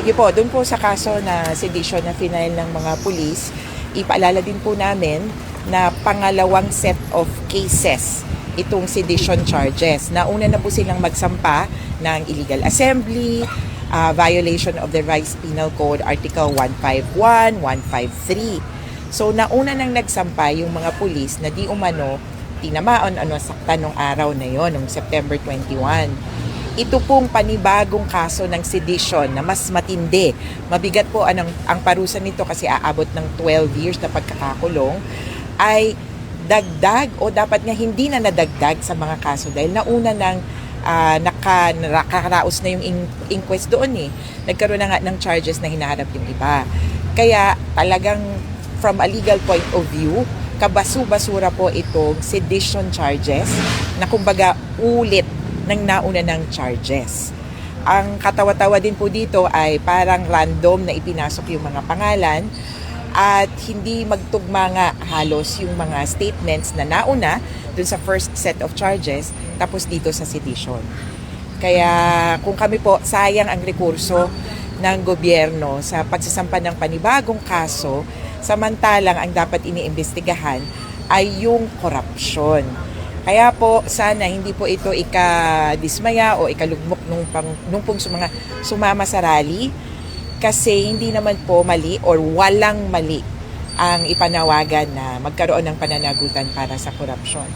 Sige po, doon po sa kaso na sedition na final ng mga pulis, ipaalala din po namin na pangalawang set of cases itong sedition charges. Nauna na po silang magsampa ng illegal assembly, violation of the Rights Penal Code Article 151, 153. So nauna nang nagsampa yung mga pulis na di umano tinamaon sakta nung araw na yon, nung September 21. Ito pong panibagong kaso ng sedition na mas matindi. Mabigat po ang parusa nito kasi aabot ng 12 years na pagkakakulong, ay dagdag o dapat nga hindi na nadagdag sa mga kaso dahil nauna nang nakaraos na yung inquest doon eh. Nagkaroon na nga ng charges na hinaharap yung iba. Kaya talagang from a legal point of view, kabasu-basura po itong sedition charges na kumbaga ulit ng nauna ng charges. Ang katawa-tawa din po dito ay parang random na ipinasok yung mga pangalan at hindi magtugma nga halos yung mga statements na nauna dun sa first set of charges tapos dito sa sedition. Kaya kung kami po, sayang ang rekurso ng gobyerno sa pagsasampa ng panibagong kaso, samantalang ang dapat iniimbestigahan ay yung korupsyon. Kaya po, sana hindi po ito ikadismaya o ikalugmok nung pong mga sumama sa rally kasi hindi naman po mali or walang mali ang ipanawagan na magkaroon ng pananagutan para sa korupsyon.